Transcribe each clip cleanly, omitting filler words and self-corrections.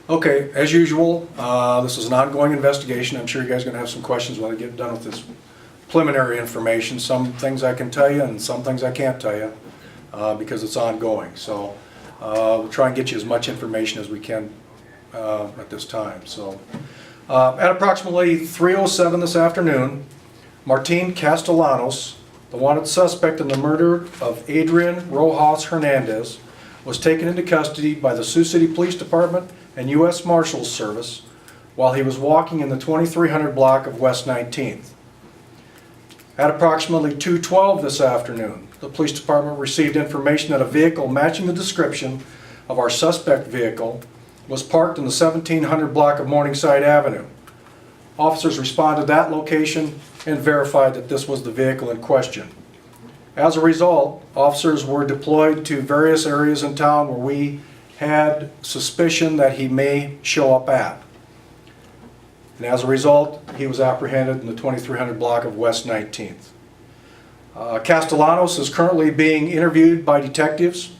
Okay, as usual, this is an ongoing investigation. I'm sure you guys are going to have some questions when I get done with this preliminary information. Some things I can tell you and some things I can't tell you because it's ongoing. So we'll try and get you as much information as we can at this time. So at approximately 3:07 this afternoon, Martin Castellanos, the wanted suspect in the murder of Adrian Rojas-Hernandez, was taken into custody by the Sioux City Police Department and U.S. Marshals Service while he was walking in the 2300 block of West 19th. At approximately 2:12 this afternoon, the police department received information that a vehicle matching the description of our suspect vehicle was parked in the 1700 block of Morningside Avenue. Officers responded to that location and verified that this was the vehicle in question. As a result, officers were deployed to various areas in town where we had suspicion that he may show up at. And as a result, he was apprehended in the 2300 block of West 19th. Castellanos is currently being interviewed by detectives,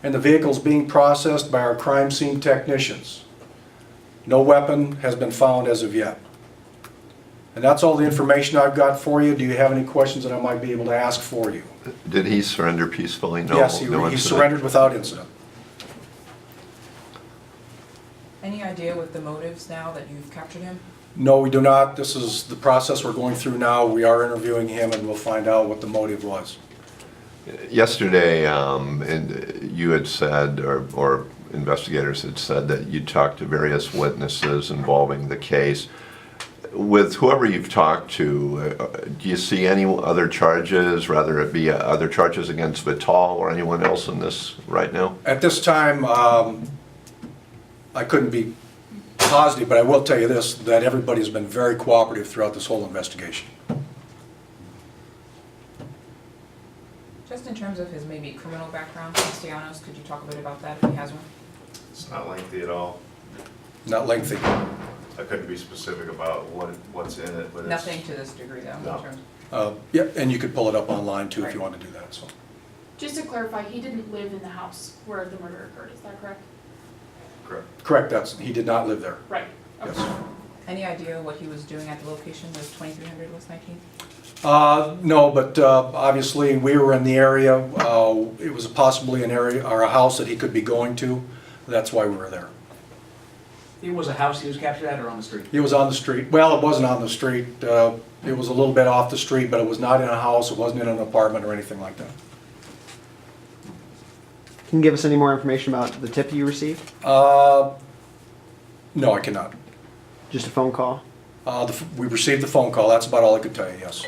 and the vehicle is being processed by our crime scene technicians. No weapon has been found as of yet. And that's all the information I've got for you. Do you have any questions that I might be able to ask for you? Did he surrender peacefully? No, Yes, he incident? surrendered without incident. Any idea what the motives now that you've captured him? No, we do not. This is the process we're going through now. We are interviewing him and we'll find out what the motive was. Yesterday, and you had said, or investigators had said, that you talked to various witnesses involving the case. With whoever you've talked to, do you see any other charges, rather it be other charges against Vital or anyone else in this right now? At this time, I couldn't be positive, but I will tell you this, that everybody's been very cooperative throughout this whole investigation. Just in terms of his maybe criminal background, Castellanos, could you talk a bit about that if he has one? It's not lengthy at all. Not lengthy. I couldn't be specific about what's in it, but it's... Nothing to this degree though, No. in terms Yeah, and you could pull it up online too if Right. you want to do that. So. Just to clarify, he didn't live in the house where the murder occurred, is that correct? Correct. Correct, he did not live there. Right. Okay. Yes. Any idea what he was doing at the location, was 2300 West 19th? No, but obviously we were in the area. It was possibly an area or a house that he could be going to. That's why we were there. It was a house he was captured at or on the street? He was on the street. Well, it wasn't on the street. It was a little bit off the street, but it was not in a house. It wasn't in an apartment or anything like that. Can you give us any more information about the tip you received? No, I cannot. Just a phone call? We received the phone call. That's about all I could tell you, yes.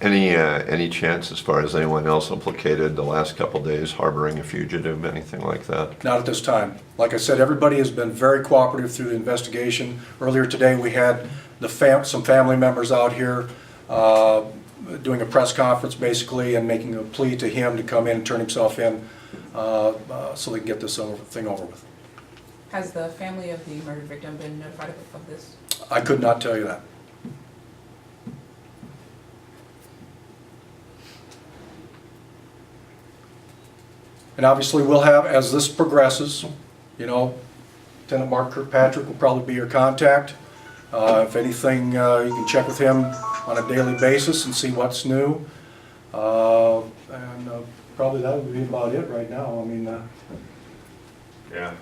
Any chance, as far as anyone else implicated the last couple of days, harboring a fugitive, anything like that? Not at this time. Like I said, everybody has been very cooperative through the investigation. Earlier today, we had some family members out here doing a press conference, basically, and making a plea to him to come in and turn himself in so they can get this thing over with. Has the family of the murdered victim been notified of this? I could not tell you that. And obviously we'll have, as this progresses, you know, Lieutenant Mark Kirkpatrick will probably be your contact. If anything, you can check with him on a daily basis and see what's new. Probably that would be about it right now. I mean, Yeah.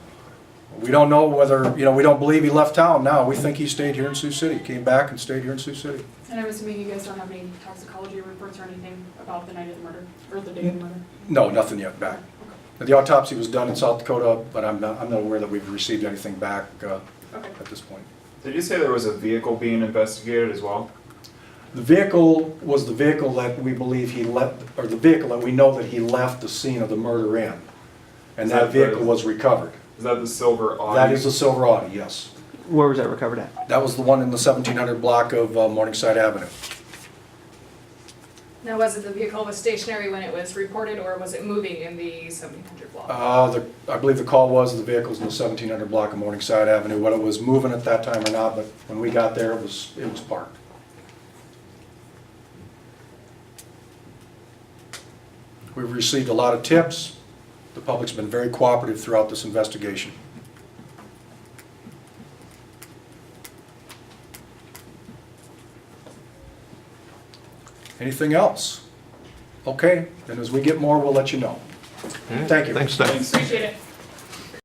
we don't know whether, you know, we don't believe he left town now. We think he stayed here in Sioux City, came back and stayed here in Sioux City. And I'm assuming you guys don't have any toxicology reports or anything about the night of the murder, or the day of the murder? No, nothing yet back. The autopsy was done in South Dakota, but I'm not aware that we've received anything back Okay. at this point. Did you say there was a vehicle being investigated as well? The vehicle was the vehicle that we believe he left, or the vehicle that we know that he left the scene of the murder in. And Is that that vehicle the- was recovered. Is that the silver Audi? That is a silver Audi, yes. Where was that recovered at? That was the one in the 1700 block of Morningside Avenue. Now, was it the vehicle was stationary when it was reported, or was it moving in the 1700 block? I believe the call was the vehicle's in the 1700 block of Morningside Avenue. Whether it was moving at that time or not, but when we got there, it was parked. We've received a lot of tips. The public's been very cooperative throughout this investigation. Anything else? Okay, then as we get more, we'll let you know. Thank you. Thanks, Doug. Thanks. Appreciate it.